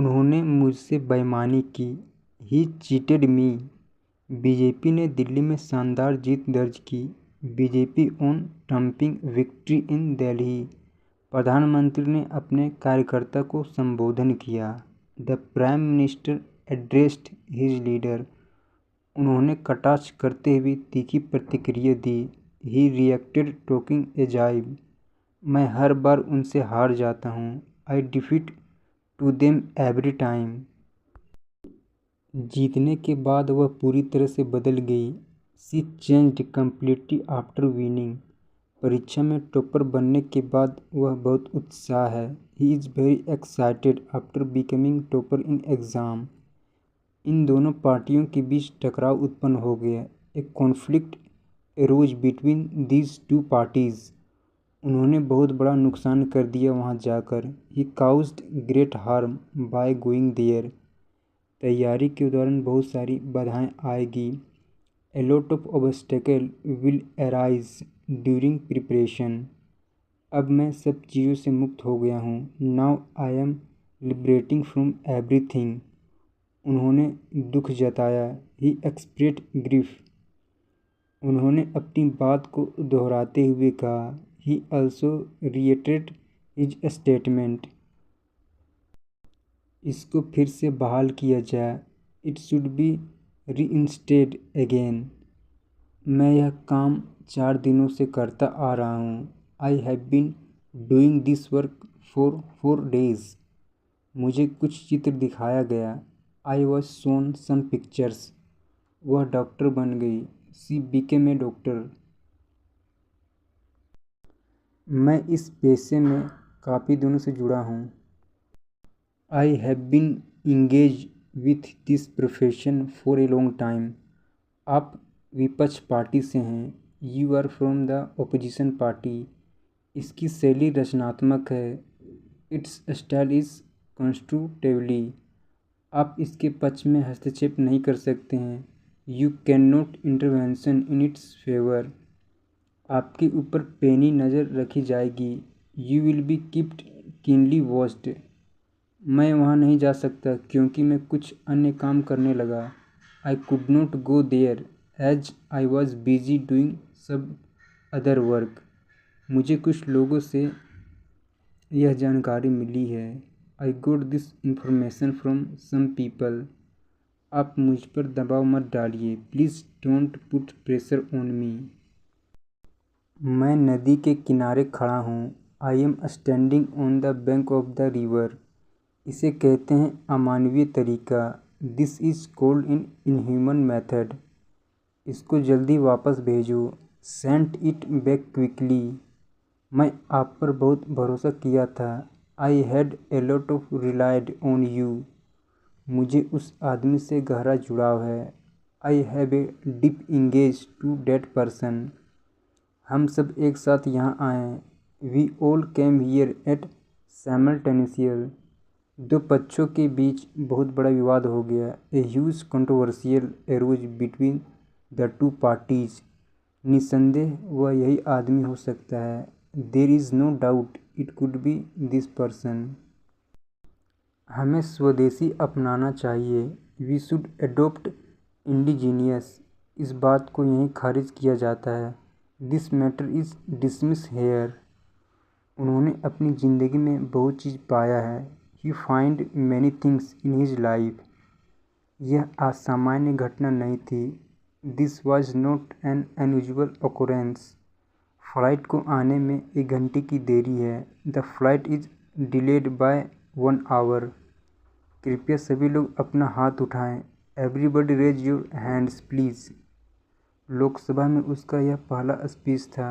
उन्होंने मुझसे बेईमानी की। ही चीटेड मी। बीजेपी ने दिल्ली में शानदार जीत दर्ज की। BJP on trumping victory in Delhi. प्रधानमंत्री ने अपने कार्यकर्ता को संबोधन किया। The prime minister addressed his leader. उन्होंने कटाक्ष करते हुए तीखी प्रतिक्रिया दी। ही रिएक्टेड टॉकिंग एजाइब। मैं हर बार उनसे हार जाता हूँ। I defeat to them every time. जीतने के बाद वह पूरी तरह से बदल गई। She changed completely after winning. परीक्षा में टॉपर बनने के बाद वह बहुत उत्साह है। He is very excited after becoming topper in exam. इन दोनों पार्टियों के बीच टकराव उत्पन्न हो गया। A conflict arose between these two parties. उन्होंने बहुत बड़ा नुकसान कर दिया वहाँ जाकर। He caused great harm by going there. तैयारी के दौरान बहुत सारी बाधाएं आएगी। A lot of obstacle will arise during preparation. अब मैं सब चीज़ों से मुक्त हो गया हूँ। Now I am liberating from everything. उन्होंने दुख जताया। He expressed grief. उन्होंने अपनी बात को दोहराते हुए कहा। He also reiterated his statement. इसको फिर से बहाल किया जाए। It should be reinstated again. मैं यह काम 4 दिनों से करता आ रहा हूँ। I have been doing this work for 4 days। मुझे कुछ चित्र दिखाया गया। I was shown some pictures. वह डॉक्टर बन गई। She became a doctor. मैं इस पेशे में काफ़ी दिनों से जुड़ा हूँ। I have been engage with this profession for a long time. आप विपक्ष पार्टी से हैं। You are from the opposition party. इसकी शैली रचनात्मक है। Its style is constructively. आप इसके पक्ष में हस्तक्षेप नहीं कर सकते हैं। You can not intervention in its favour. आपके ऊपर पैनी नज़र रखी जाएगी। You will be keeped keenly watched. मैं वहाँ नहीं जा सकता क्योंकि मैं कुछ अन्य काम करने लगा। I could not go there as I was busy doing सब अदर वर्क। मुझे कुछ लोगों से यह जानकारी मिली है। I got this information from some people. आप मुझ पर दबाव मत डालिए। Please don't put pressure on me. मैं नदी के किनारे खड़ा हूँ। I am standing on the bank of the river. इसे कहते हैं अमानवीय तरीका। This is called in inhuman method. इसको जल्दी वापस भेजो। Send it back quickly. मैं आप पर बहुत भरोसा किया था। I had a lot of relied on you. मुझे उस आदमी से गहरा जुड़ाव है। I have a deep engage to date person. हम सब एक साथ यहाँ आए। We all came here at simultaneously. दो पक्षों के बीच बहुत बड़ा विवाद हो गया। A huge controversial arose between the two parties. निसंदेह वह यही आदमी हो सकता है। There is no doubt it could be this person. हमें स्वदेशी अपनाना चाहिए। We should adopt indigenous. इस बात को यहीं खारिज किया जाता है। This matter is dismiss here. उन्होंने अपनी ज़िंदगी में बहुत चीज़ पाया है। He find many things in his life. यह असामान्य घटना नहीं थी। This was not an unusual occurrence. Flight को आने में 1 घंटे की देरी है। The flight is delayed by 1 hour। कृपया सभी लोग अपना हाथ उठाएं। Everybody raise your hands please. Lok Sabha में उसका यह पहला स्पीच था।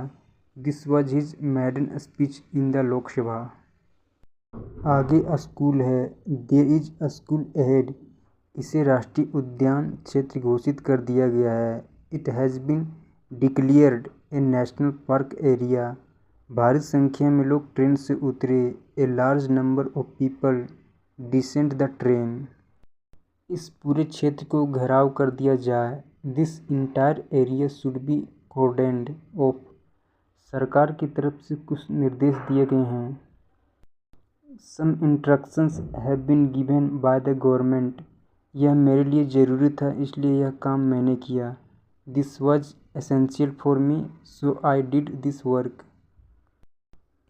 This was his maiden speech in the Lok Sabha. आगे स्कूल है। There is a school ahead. इसे राष्ट्रीय उद्यान क्षेत्र घोषित कर दिया गया है। It has been declared a national park area. भारी संख्या में लोग ट्रेन से उतरे। A large number of people descend the train. इस पूरे क्षेत्र को घेराव कर दिया जाए। This entire area should be cordoned off. सरकार की तरफ से कुछ निर्देश दिए गए हैं। Some instructions have been given by the government. यह मेरे लिए ज़रूरी था इसलिए यह काम मैंने किया. This was essential for me so I did this work.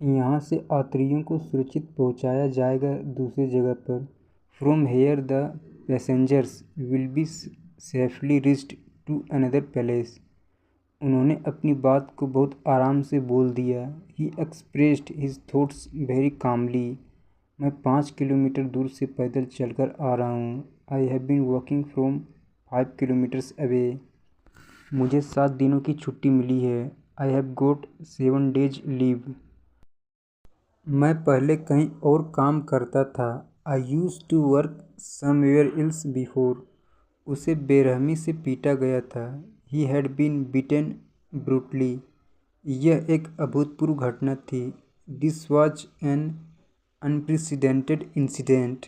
यहाँ से यात्रियों को सुरक्षित पहुँचाया जाएगा दूसरी जगह पर. From here the passengers will be safely reached to another place. उन्होंने अपनी बात को बहुत आराम से बोल दिया. He expressed his thoughts very calmly. मैं 5 किलोमीटर दूर से पैदल चलकर आ रहा हूँ. I have been walking from 5 kilometers away. मुझे 7 दिनों की छुट्टी मिली है. I have got 7 days leave. मैं पहले कहीं और काम करता था. I used to work somewhere else before. उसे बेरहमी से पीटा गया था. He had been beaten brutally. यह एक अभूतपूर्व घटना थी. This was an unprecedented incident.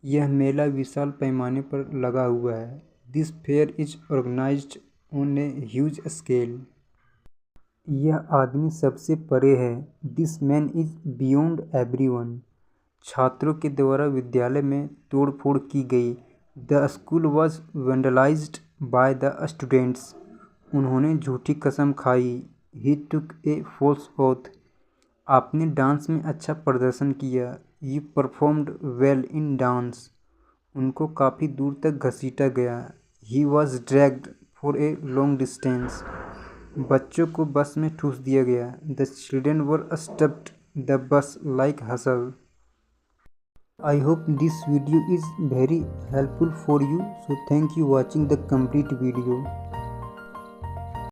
यह मेला विशाल पैमाने पर लगा हुआ है. This fair is organized on a huge scale. यह आदमी सबसे परे है. This man is beyond everyone. छात्रों के द्वारा विद्यालय में तोड़फोड़ की गई. The school was vandalized by the students. उन्होंने झूठी कसम खाई. He took a false oath. आपने डांस में अच्छा प्रदर्शन किया. You performed well in dance. उनको काफ़ी दूर तक घसीटा गया. He was dragged for a long distance. बच्चों को बस में ठूस दिया गया. The children were stuffed the bus like hustle. I hope this video is very helpful for you. So thank you watching the complete video.